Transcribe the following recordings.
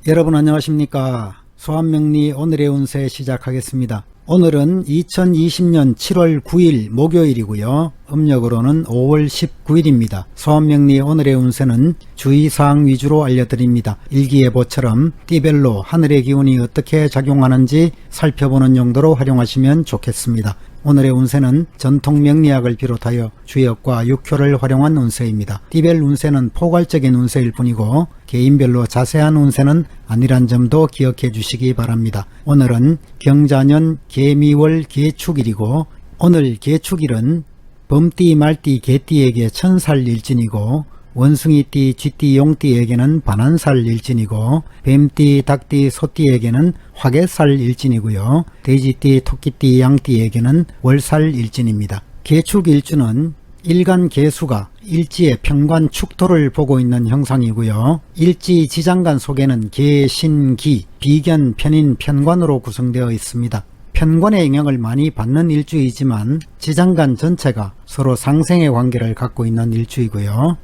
여러분 안녕하십니까. 소환명리 오늘의 운세 시작하겠습니다. 오늘은 2020년 7월 9일 목요일이고요. 음력으로는 5월 19일입니다. 소환명리 오늘의 운세는 주의사항 위주로 알려드립니다. 일기예보처럼 띠별로 하늘의 기운이 어떻게 작용하는지 살펴보는 용도로 활용하시면 좋겠습니다. 오늘의 운세는 전통 명리학을 비롯하여 주역과 육효를 활용한 운세입니다. 띠별 운세는 포괄적인 운세일 뿐이고 개인별로 자세한 운세는 아니란 점도 기억해 주시기 바랍니다. 오늘은 경자년 개미월 개축일이고 오늘 개축일은 범띠 말띠 개띠에게 천살 일진이고 원숭이띠 쥐띠 용띠에게는 반한살 일진이고 뱀띠 닭띠 소띠에게는 화개살 일진이고요. 돼지띠 토끼띠 양띠에게는 월살 일진입니다. 개축 일주는 일간 개수가 일지의 평관 축토를 보고 있는 형상이고요. 일지 지장간 속에는 개, 신, 기, 비견, 편인, 편관으로 구성되어 있습니다. 편관의 영향을 많이 받는 일주이지만 지장간 전체가 서로 상생의 관계를 갖고 있는 일주이고요.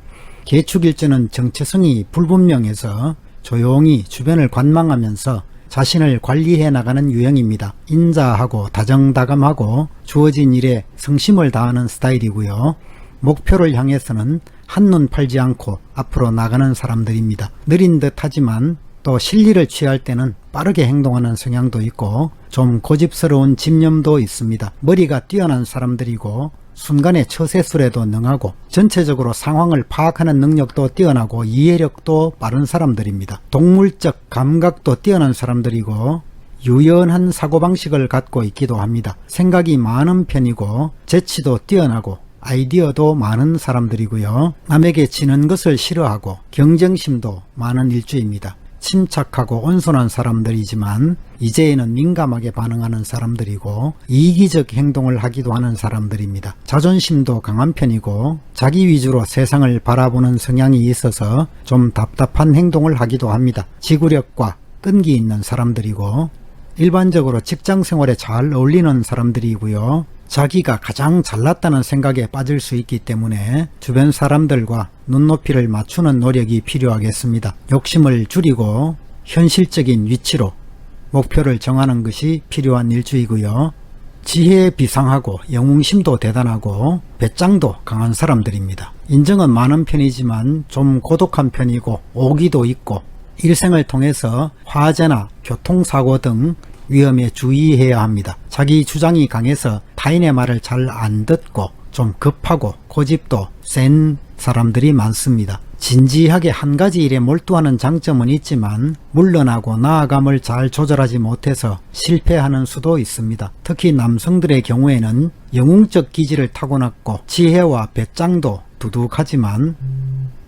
개축일주는 정체성이 불분명해서 조용히 주변을 관망하면서 자신을 관리해 나가는 유형입니다. 인자하고 다정다감하고 주어진 일에 성심을 다하는 스타일이고요. 목표를 향해서는 한눈 팔지 않고 앞으로 나가는 사람들입니다. 느린 듯 하지만 또 실리를 취할 때는 빠르게 행동하는 성향도 있고 좀 고집스러운 집념도 있습니다. 머리가 뛰어난 사람들이고 순간의 처세술에도 능하고 전체적으로 상황을 파악하는 능력도 뛰어나고 이해력도 빠른 사람들입니다. 동물적 감각도 뛰어난 사람들이고 유연한 사고방식을 갖고 있기도 합니다. 생각이 많은 편이고 재치도 뛰어나고 아이디어도 많은 사람들이고요. 남에게 지는 것을 싫어하고 경쟁심도 많은 일주입니다. 침착하고 온순한 사람들이지만 이제에는 민감하게 반응하는 사람들이고 이기적 행동을 하기도 하는 사람들입니다. 자존심도 강한 편이고 자기 위주로 세상을 바라보는 성향이 있어서 좀 답답한 행동을 하기도 합니다. 지구력과 끈기 있는 사람들이고 일반적으로 직장 생활에 잘 어울리는 사람들이고요. 자기가 가장 잘났다는 생각에 빠질 수 있기 때문에 주변 사람들과 눈높이를 맞추는 노력이 필요하겠습니다. 욕심을 줄이고 현실적인 위치로 목표를 정하는 것이 필요한 일주이고요. 지혜 비상하고 영웅심도 대단하고 배짱도 강한 사람들입니다. 인정은 많은 편이지만 좀 고독한 편이고 오기도 있고 일생을 통해서 화재나 교통사고 등 위험에 주의해야 합니다. 자기 주장이 강해서 타인의 말을 잘 안 듣고 좀 급하고 고집도 센 사람들이 많습니다. 진지하게 한 가지 일에 몰두하는 장점은 있지만 물러나고 나아감을 잘 조절하지 못해서 실패하는 수도 있습니다. 특히 남성들의 경우에는 영웅적 기질을 타고났고 지혜와 배짱도 두둑하지만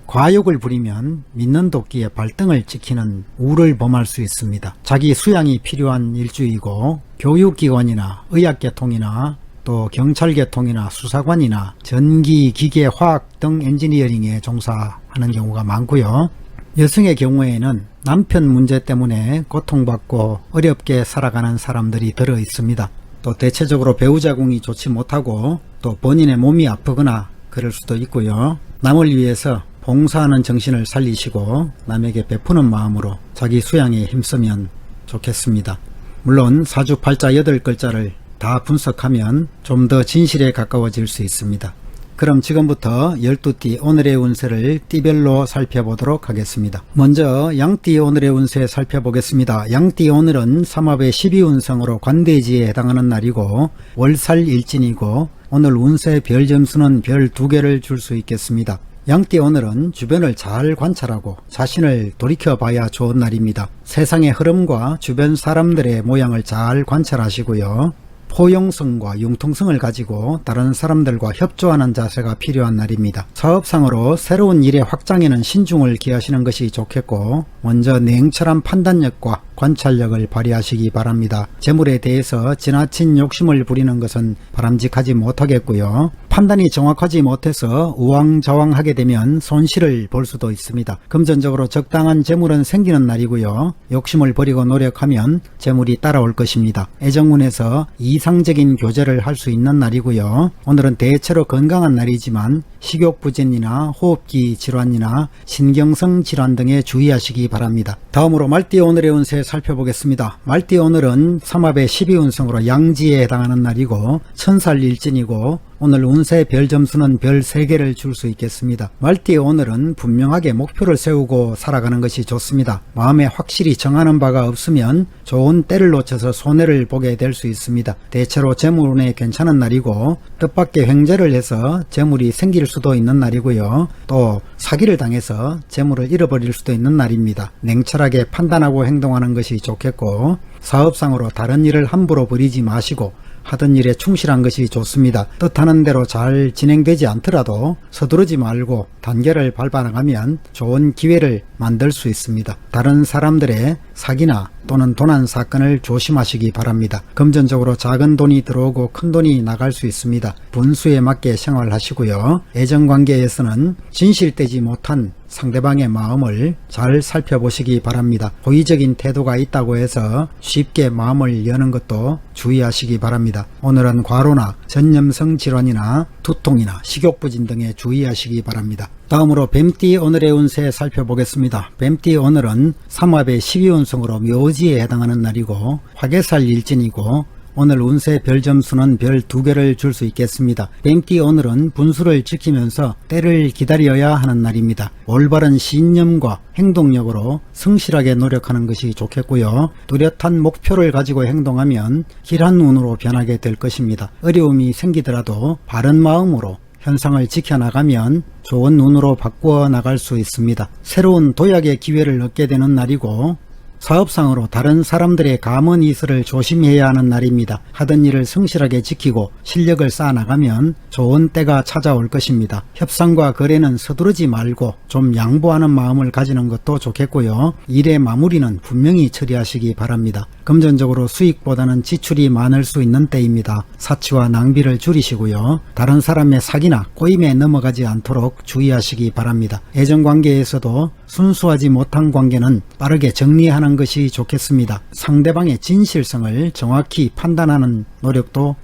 과욕을 부리면 믿는 도끼에 발등을 찍히는 우를 범할 수 있습니다. 자기 수양이 필요한 일주이고 교육기관이나 의학계통이나 또 경찰계통이나 수사관이나 전기, 기계, 화학 등 엔지니어링에 종사하는 경우가 많고요. 여성의 경우에는 남편 문제 때문에 고통받고 어렵게 살아가는 사람들이 들어 있습니다. 또 대체적으로 배우자궁이 좋지 못하고 또 본인의 몸이 아프거나 그럴 수도 있고요. 남을 위해서 봉사하는 정신을 살리시고 남에게 베푸는 마음으로 자기 수양에 힘쓰면 좋겠습니다. 물론 사주팔자 8글자를 다 분석하면 좀 더 진실에 가까워질 수 있습니다. 그럼 지금부터 12띠 오늘의 운세를 띠별로 살펴보도록 하겠습니다. 먼저 양띠 오늘의 운세 살펴보겠습니다. 양띠 오늘은 삼합의 12운성으로 관대지에 해당하는 날이고 월살 일진이고 오늘 운세 별 점수는 별 2개를 줄 수 있겠습니다. 양띠 오늘은 주변을 잘 관찰하고 자신을 돌이켜봐야 좋은 날입니다. 세상의 흐름과 주변 사람들의 모양을 잘 관찰하시고요. 포용성과 융통성을 가지고 다른 사람들과 협조하는 자세가 필요한 날입니다. 사업상으로 새로운 일의 확장에는 신중을 기하시는 것이 좋겠고 먼저 냉철한 판단력과 관찰력을 발휘하시기 바랍니다. 재물에 대해서 지나친 욕심을 부리는 것은 바람직하지 못하겠고요. 판단이 정확하지 못해서 우왕좌왕하게 되면 손실을 볼 수도 있습니다. 금전적으로 적당한 재물은 생기는 날이고요. 욕심을 버리고 노력하면 재물이 따라올 것입니다. 애정운에서 이상적인 교제를 할 수 있는 날이고요. 오늘은 대체로 건강한 날이지만 식욕부진이나 호흡기 질환이나 신경성 질환 등에 주의하시기 바랍니다. 다음으로 말띠 오늘의 운세 살펴보겠습니다. 말띠 오늘은 삼합의 12운성으로 양지에 해당하는 날이고 천살일진이고 오늘 운세 별 점수는 별 3개를 줄 수 있겠습니다. 말띠 오늘은 분명하게 목표를 세우고 살아가는 것이 좋습니다. 마음에 확실히 정하는 바가 없으면 좋은 때를 놓쳐서 손해를 보게 될 수 있습니다. 대체로 재물운에 괜찮은 날이고 뜻밖의 횡재를 해서 재물이 생길 수도 있는 날이고요. 또 사기를 당해서 재물을 잃어버릴 수도 있는 날입니다. 냉철하게 판단하고 행동하는 것이 좋겠고 사업상으로 다른 일을 함부로 벌이지 마시고 하던 일에 충실한 것이 좋습니다. 뜻하는 대로 잘 진행되지 않더라도 서두르지 말고 단계를 밟아나가면 좋은 기회를 만들 수 있습니다. 다른 사람들의 사기나 또는 도난 사건을 조심하시기 바랍니다. 금전적으로 작은 돈이 들어오고 큰 돈이 나갈 수 있습니다. 분수에 맞게 생활하시고요. 애정관계에서는 진실되지 못한 상대방의 마음을 잘 살펴보시기 바랍니다. 호의적인 태도가 있다고 해서 쉽게 마음을 여는 것도 주의하시기 바랍니다. 오늘은 과로나 전염성 질환이나 두통이나 식욕부진 등에 주의하시기 바랍니다. 다음으로 뱀띠 오늘의 운세 살펴보겠습니다. 뱀띠 오늘은 삼합의 12운성으로 묘지에 해당하는 날이고 화개살 일진이고 오늘 운세 별 점수는 별 2개를 줄 수 있겠습니다. 뱀띠 오늘은 분수를 지키면서 때를 기다려야 하는 날입니다. 올바른 신념과 행동력으로 성실하게 노력하는 것이 좋겠고요. 뚜렷한 목표를 가지고 행동하면 길한 운으로 변하게 될 것입니다. 어려움이 생기더라도 바른 마음으로 현상을 지켜나가면 좋은 운으로 바꾸어 나갈 수 있습니다. 새로운 도약의 기회를 얻게 되는 날이고 사업상으로 다른 사람들의 감언 이설을 조심해야 하는 날입니다. 하던 일을 성실하게 지키고 실력을 쌓아나가면 좋은 때가 찾아올 것입니다. 협상과 거래는 서두르지 말고 좀 양보하는 마음을 가지는 것도 좋겠고요. 일의 마무리는 분명히 처리하시기 바랍니다. 금전적으로 수익보다는 지출이 많을 수 있는 때입니다. 사치와 낭비를 줄이시고요. 다른 사람의 사기나 꼬임에 넘어가지 않도록 주의하시기 바랍니다. 애정관계에서도 순수하지 못한 관계는 빠르게 정리하는 것이 좋겠습니다. 상대방의 진실성을 정확히 판단하는 노력도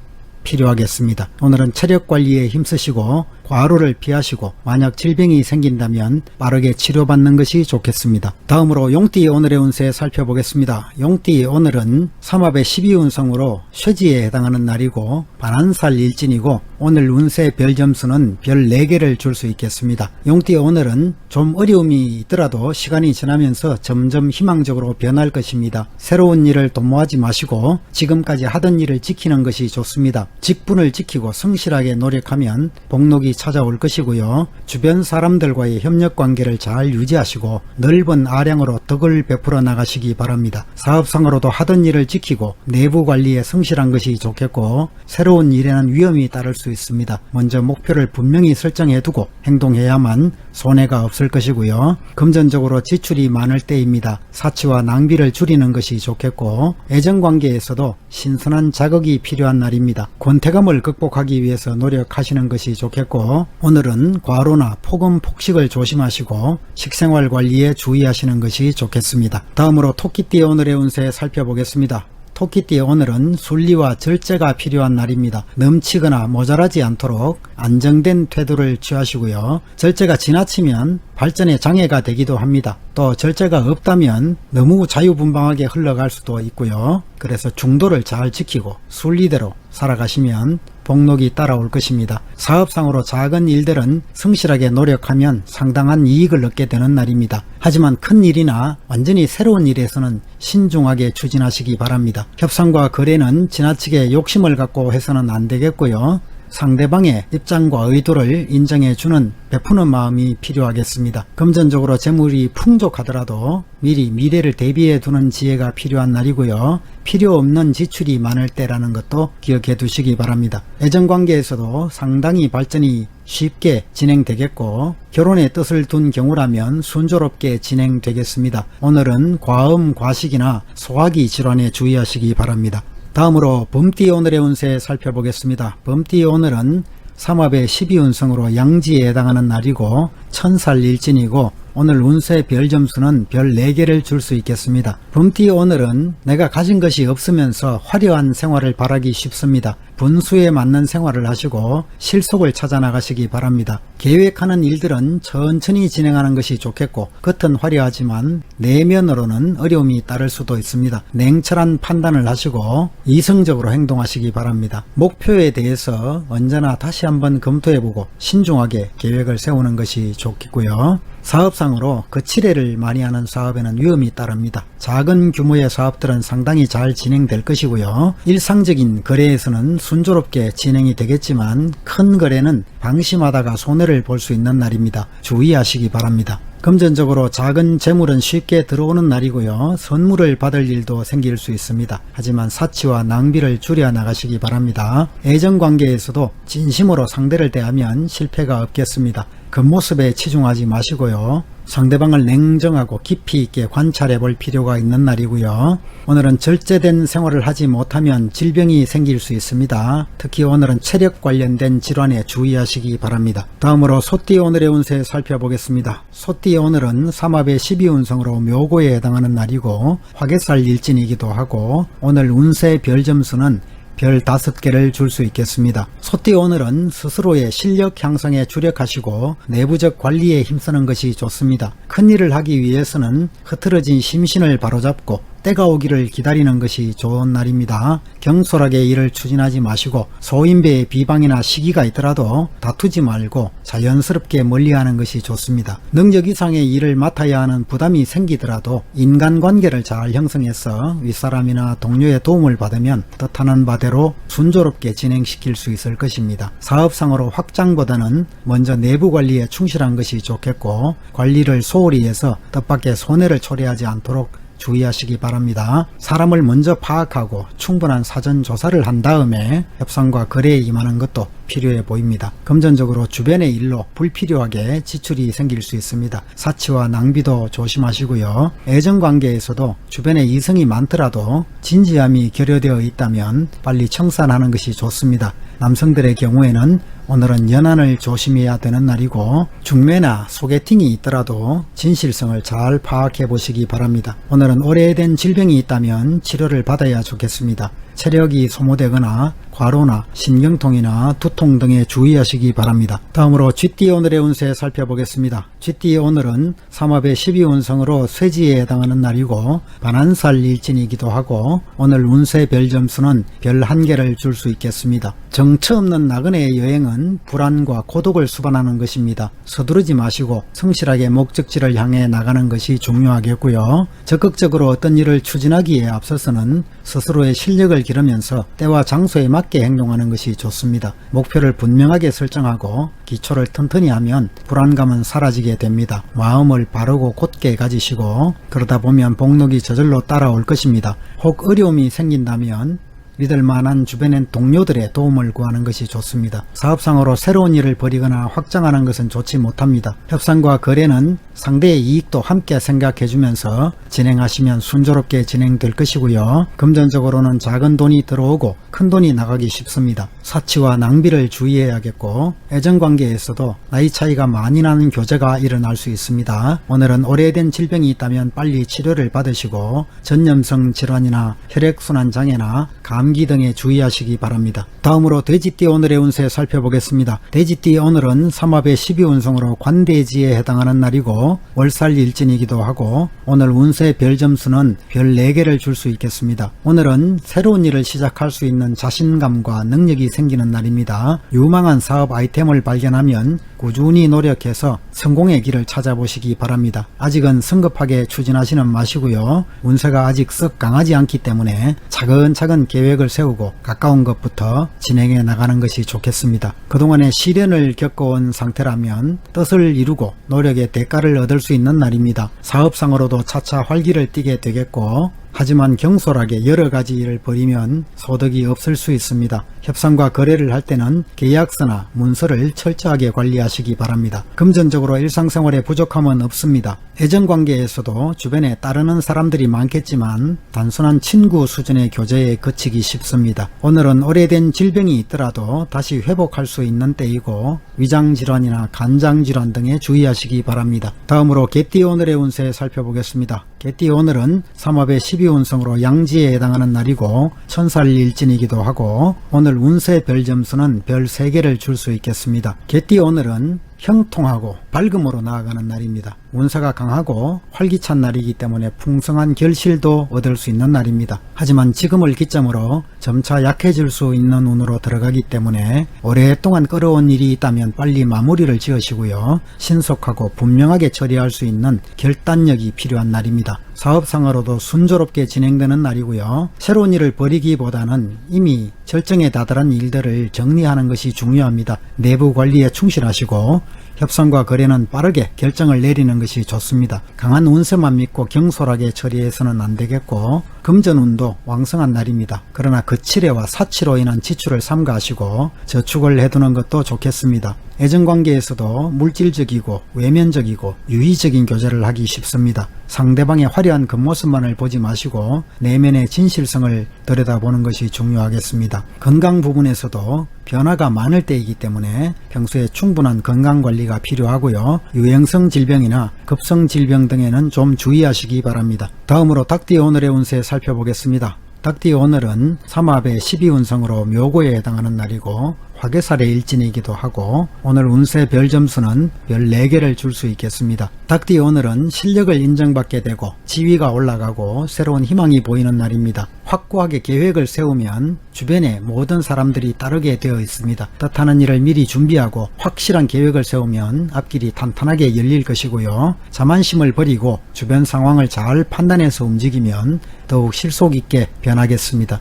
필요하겠습니다. 오늘은 체력 관리에 힘쓰시고 과로를 피하시고 만약 질병이 생긴다면 빠르게 치료받는 것이 좋겠습니다. 다음으로 용띠 오늘의 운세 살펴보겠습니다. 용띠 오늘은 삼합의 12운성으로 쇠지에 해당하는 날이고 반한살 일진이고 오늘 운세 별 점수는 별 4개를 줄 수 있겠습니다. 용띠 오늘은 좀 어려움이 있더라도 시간이 지나면서 점점 희망적으로 변할 것입니다. 새로운 일을 도모하지 마시고 지금까지 하던 일을 지키는 것이 좋습니다. 직분을 지키고 성실하게 노력하면 복록이 찾아올 것이고요. 주변 사람들과의 협력관계를 잘 유지하시고 넓은 아량으로 덕을 베풀어 나가시기 바랍니다. 사업상으로도 하던 일을 지키고 내부관리에 성실한 것이 좋겠고 새로운 일에는 위험이 따를 수 있습니다. 먼저 목표를 분명히 설정해 두고 행동해야만 손해가 없을 것이고요. 금전적으로 지출이 많을 때입니다. 사치와 낭비를 줄이는 것이 좋겠고 애정관계에서도 신선한 자극이 필요한 날입니다. 권태감을 극복하기 위해서 노력하시는 것이 좋겠고 오늘은 과로나 폭음 폭식을 조심하시고 식생활 관리에 주의하시는 것이 좋겠습니다. 다음으로 토끼띠 오늘의 운세 살펴보겠습니다. 토끼띠 오늘은 순리와 절제가 필요한 날입니다. 넘치거나 모자라지 않도록 안정된 태도를 취하시고요. 절제가 지나치면 발전에 장애가 되기도 합니다. 또 절제가 없다면 너무 자유분방하게 흘러갈 수도 있고요. 그래서 중도를 잘 지키고 순리대로 살아가시면 복록이 따라올 것입니다. 사업상으로 작은 일들은 성실하게 노력하면 상당한 이익을 얻게 되는 날입니다. 하지만 큰 일이나 완전히 새로운 일에서는 신중하게 추진하시기 바랍니다. 협상과 거래는 지나치게 욕심을 갖고 해서는 안 되겠고요. 상대방의 입장과 의도를 인정해주는 베푸는 마음이 필요하겠습니다. 금전적으로 재물이 풍족하더라도 미리 미래를 대비해 두는 지혜가 필요한 날이고요. 필요 없는 지출이 많을 때라는 것도 기억해 두시기 바랍니다. 애정관계에서도 상당히 발전이 쉽게 진행되겠고 결혼의 뜻을 둔 경우라면 순조롭게 진행되겠습니다. 오늘은 과음, 과식이나 소화기 질환에 주의하시기 바랍니다. 다음으로 범띠 오늘의 운세 살펴보겠습니다. 범띠 오늘은 삼합의 12운성으로 양지에 해당하는 날이고 천살 일진이고 오늘 운세 별 점수는 별 4개를 줄 수 있겠습니다. 범띠 오늘은 내가 가진 것이 없으면서 화려한 생활을 바라기 쉽습니다. 분수에 맞는 생활을 하시고 실속을 찾아 나가시기 바랍니다. 계획하는 일들은 천천히 진행하는 것이 좋겠고 겉은 화려하지만 내면으로는 어려움이 따를 수도 있습니다. 냉철한 판단을 하시고 이성적으로 행동하시기 바랍니다. 목표에 대해서 언제나 다시 한번 검토해보고 신중하게 계획을 세우는 것이 좋겠고요. 사업상으로 거치례를 많이 하는 사업에는 위험이 따릅니다. 작은 규모의 사업들은 상당히 잘 진행될 것이고요. 일상적인 거래에서는 순조롭게 진행이 되겠지만 큰 거래는 방심하다가 손해를 볼 수 있는 날입니다. 주의하시기 바랍니다. 금전적으로 작은 재물은 쉽게 들어오는 날이고요. 선물을 받을 일도 생길 수 있습니다. 하지만 사치와 낭비를 줄여 나가시기 바랍니다. 애정관계에서도 진심으로 상대를 대하면 실패가 없겠습니다. 겉모습에 치중하지 마시고요. 상대방을 냉정하고 깊이 있게 관찰해 볼 필요가 있는 날이고요. 오늘은 절제된 생활을 하지 못하면 질병이 생길 수 있습니다. 특히 오늘은 체력 관련된 질환에 주의하시기 바랍니다. 다음으로 소띠 오늘의 운세 살펴보겠습니다. 소띠 오늘은 삼합의 12운성으로 묘고에 해당하는 날이고 화개살 일진이기도 하고 오늘 운세 별 점수는 별 5개를 줄 수 있겠습니다. 소띠 오늘은 스스로의 실력 향상에 주력하시고 내부적 관리에 힘쓰는 것이 좋습니다. 큰일을 하기 위해서는 흐트러진 심신을 바로잡고 때가 오기를 기다리는 것이 좋은 날입니다. 경솔하게 일을 추진하지 마시고 소인배의 비방이나 시기가 있더라도 다투지 말고 자연스럽게 멀리하는 것이 좋습니다. 능력 이상의 일을 맡아야 하는 부담이 생기더라도 인간관계를 잘 형성해서 윗사람이나 동료의 도움을 받으면 뜻하는 바대로 순조롭게 진행시킬 수 있을 것입니다. 사업상으로 확장보다는 먼저 내부 관리에 충실한 것이 좋겠고 관리를 소홀히 해서 뜻밖의 손해를 초래하지 않도록 주의하시기 바랍니다. 사람을 먼저 파악하고 충분한 사전 조사를 한 다음에 협상과 거래에 임하는 것도 필요해 보입니다. 금전적으로 주변의 일로 불필요하게 지출이 생길 수 있습니다. 사치와 낭비도 조심하시고요. 애정관계에서도 주변에 이성이 많더라도 진지함이 결여되어 있다면 빨리 청산하는 것이 좋습니다. 남성들의 경우에는 오늘은 연한을 조심해야 되는 날이고 중매나 소개팅이 있더라도 진실성을 잘 파악해 보시기 바랍니다. 오늘은 오래된 질병이 있다면 치료를 받아야 좋겠습니다. 체력이 소모되거나 과로나 신경통이나 두통 등에 주의하시기 바랍니다. 다음으로 쥐띠 오늘의 운세 살펴보겠습니다. 쥐띠 오늘은 삼합의 12운성으로 쇠지에 해당하는 날이고 반한살 일진이기도 하고 오늘 운세 별 점수는 별 1개를 줄 수 있겠습니다. 정처 없는 나그네의 여행은 불안과 고독을 수반하는 것입니다. 서두르지 마시고 성실하게 목적지를 향해 나가는 것이 중요하겠고요. 적극적으로 어떤 일을 추진하기에 앞서서는 스스로의 실력을 기르면서 때와 장소에 맞게 행동하는 것이 좋습니다. 목표를 분명하게 설정하고 기초를 튼튼히 하면 불안감은 사라지게 됩니다. 마음을 바르고 곧게 가지시고 그러다 보면 복록이 저절로 따라올 것입니다. 혹 어려움이 생긴다면 믿을 만한 주변의 동료들의 도움을 구하는 것이 좋습니다. 사업상으로 새로운 일을 벌이거나 확장하는 것은 좋지 못합니다. 협상과 거래는 상대의 이익도 함께 생각해 주면서 진행하시면 순조롭게 진행될 것이고요. 금전적으로는 작은 돈이 들어오고 큰 돈이 나가기 쉽습니다. 사치와 낭비를 주의해야겠고 애정관계에서도 나이 차이가 많이 나는 교제가 일어날 수 있습니다. 오늘은 오래된 질병이 있다면 빨리 치료를 받으시고 전염성 질환이나 혈액순환 장애나 감기 등에 주의하시기 바랍니다. 다음으로 돼지띠 오늘의 운세 살펴보겠습니다. 돼지띠 오늘은 삼합의 12운성으로 관대지에 해당하는 날이고 그리고 월살일진이기도 하고 오늘 운세 별 점수는 별 4개를 줄 수 있겠습니다. 오늘은 새로운 일을 시작할 수 있는 자신감과 능력이 생기는 날입니다. 유망한 사업 아이템을 발견하면 꾸준히 노력해서 성공의 길을 찾아보시기 바랍니다. 아직은 성급하게 추진하지는 마시고요. 운세가 아직 썩 강하지 않기 때문에 차근차근 계획을 세우고 가까운 것부터 진행해 나가는 것이 좋겠습니다. 그동안의 시련을 겪어온 상태라면 뜻을 이루고 노력의 대가를 얻을 수 있는 날입니다. 사업상으로도 차차 활기를 띠게 되겠고 하지만 경솔하게 여러가지 일을 벌이면 소득이 없을 수 있습니다. 협상과 거래를 할 때는 계약서나 문서를 철저하게 관리하시기 바랍니다. 금전적으로 일상생활에 부족함은 없습니다. 애정관계에서도 주변에 따르는 사람들이 많겠지만 단순한 친구 수준의 교제에 그치기 쉽습니다. 오늘은 오래된 질병이 있더라도 다시 회복할 수 있는 때이고 위장질환이나 간장질환 등에 주의하시기 바랍니다. 다음으로 개띠 오늘의 운세 살펴보겠습니다. 개띠 오늘은 삼합의 12운성으로 양지에 해당하는 날이고 천살일진이기도 하고 오늘 운세 별 점수는 별 3개를 줄 수 있겠습니다. 개띠 오늘은 형통하고 밝음으로 나아가는 날입니다. 운세가 강하고 활기찬 날이기 때문에 풍성한 결실도 얻을 수 있는 날입니다. 하지만 지금을 기점으로 점차 약해질 수 있는 운으로 들어가기 때문에 오랫동안 끌어온 일이 있다면 빨리 마무리를 지으시고요. 신속하고 분명하게 처리할 수 있는 결단력이 필요한 날입니다. 사업상으로도 순조롭게 진행되는 날이고요. 새로운 일을 벌이기보다는 이미 절정에 다다른 일들을 정리하는 것이 중요합니다. 내부 관리에 충실하시고 협상과 거래는 빠르게 결정을 내리는 것이 좋습니다. 강한 운세만 믿고 경솔하게 처리해서는 안 되겠고 금전운도 왕성한 날입니다. 그러나 거칠애와 사치로 인한 지출을 삼가하시고 저축을 해두는 것도 좋겠습니다. 애정관계에서도 물질적이고 외면적이고 유의적인 교제를 하기 쉽습니다. 상대방의 화려한 겉모습만을 보지 마시고 내면의 진실성을 들여다보는 것이 중요하겠습니다. 건강 부분에서도 변화가 많을 때이기 때문에 평소에 충분한 건강관리가 필요하고요. 유행성 질병이나 급성 질병 등에는 좀 주의하시기 바랍니다. 다음으로 닭띠 오늘의 운세 살펴보겠습니다. 닭띠 오늘은 삼합의 12운성으로 묘고에 해당하는 날이고 화개살의 일진이기도 하고 오늘 운세 별 점수는 별 4개를 줄 수 있겠습니다. 닭띠 오늘은 실력을 인정받게 되고 지위가 올라가고 새로운 희망이 보이는 날입니다. 확고하게 계획을 세우면 주변에 모든 사람들이 따르게 되어 있습니다. 뜻하는 일을 미리 준비하고 확실한 계획을 세우면 앞길이 탄탄하게 열릴 것이고요. 자만심을 버리고 주변 상황을 잘 판단해서 움직이면 더욱 실속 있게 변하겠습니다.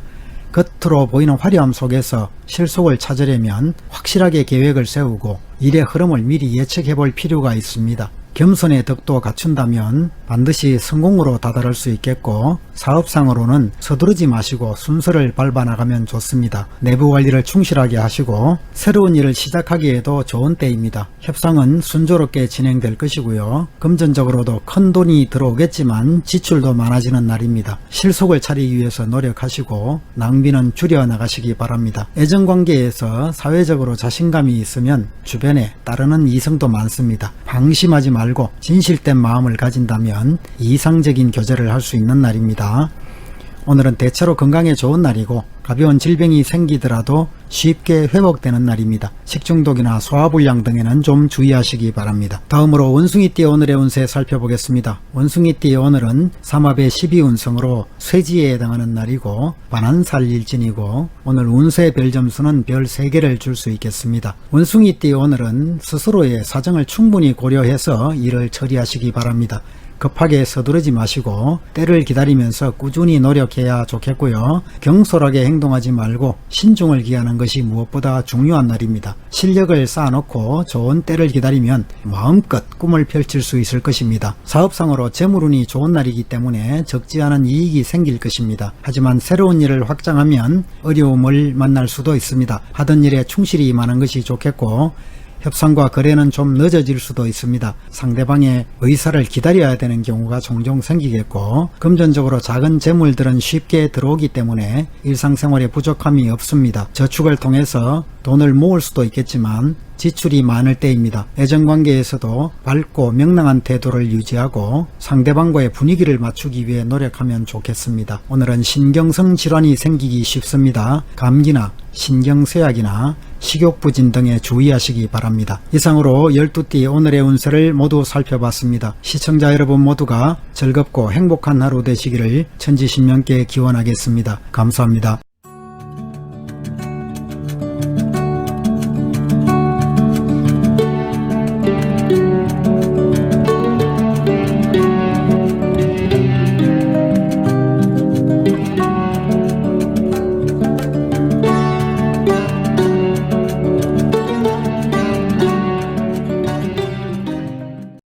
겉으로 보이는 화려함 속에서 실속을 찾으려면 확실하게 계획을 세우고 일의 흐름을 미리 예측해 볼 필요가 있습니다. 겸손의 덕도 갖춘다면 반드시 성공으로 다다를 수 있겠고 사업상으로는 서두르지 마시고 순서를 밟아 나가면 좋습니다. 내부 관리를 충실하게 하시고 새로운 일을 시작하기에도 좋은 때입니다. 협상은 순조롭게 진행될 것이고요. 금전적으로도 큰 돈이 들어오겠지만 지출도 많아지는 날입니다. 실속을 차리기 위해서 노력하시고 낭비는 줄여 나가시기 바랍니다. 애정관계에서 사회적으로 자신감이 있으면 주변에 따르는 이성도 많습니다. 방심하지 말고 진실된 마음을 가진다면 이상적인 교제를 할 수 있는 날입니다. 오늘은 대체로 건강에 좋은 날이고 가벼운 질병이 생기더라도 쉽게 회복되는 날입니다. 식중독이나 소화불량 등에는 좀 주의하시기 바랍니다. 다음으로 원숭이띠 오늘의 운세 살펴보겠습니다. 원숭이띠 오늘은 삼합의 12운성으로 쇠지에 해당하는 날이고 반한살일진이고 오늘 운세 별 점수는 별 3개를 줄 수 있겠습니다. 원숭이띠 오늘은 스스로의 사정을 충분히 고려해서 일을 처리하시기 바랍니다. 급하게 서두르지 마시고 때를 기다리면서 꾸준히 노력해야 좋겠고요. 경솔하게 행동하지 말고 신중을 기하는 것이 무엇보다 중요한 날입니다. 실력을 쌓아놓고 좋은 때를 기다리면 마음껏 꿈을 펼칠 수 있을 것입니다. 사업상으로 재물운이 좋은 날이기 때문에 적지 않은 이익이 생길 것입니다. 하지만 새로운 일을 확장하면 어려움을 만날 수도 있습니다. 하던 일에 충실히 임하는 것이 좋겠고 협상과 거래는 좀 늦어질 수도 있습니다. 상대방의 의사를 기다려야 되는 경우가 종종 생기겠고 금전적으로 작은 재물들은 쉽게 들어오기 때문에 일상생활에 부족함이 없습니다. 저축을 통해서 돈을 모을 수도 있겠지만 지출이 많을 때입니다. 애정관계에서도 밝고 명랑한 태도를 유지하고 상대방과의 분위기를 맞추기 위해 노력하면 좋겠습니다. 오늘은 신경성 질환이 생기기 쉽습니다. 감기나 신경쇠약이나 식욕부진 등에 주의하시기 바랍니다. 이상으로 12띠 오늘의 운세를 모두 살펴봤습니다. 시청자 여러분 모두가 즐겁고 행복한 하루 되시기를 천지신명께 기원하겠습니다. 감사합니다.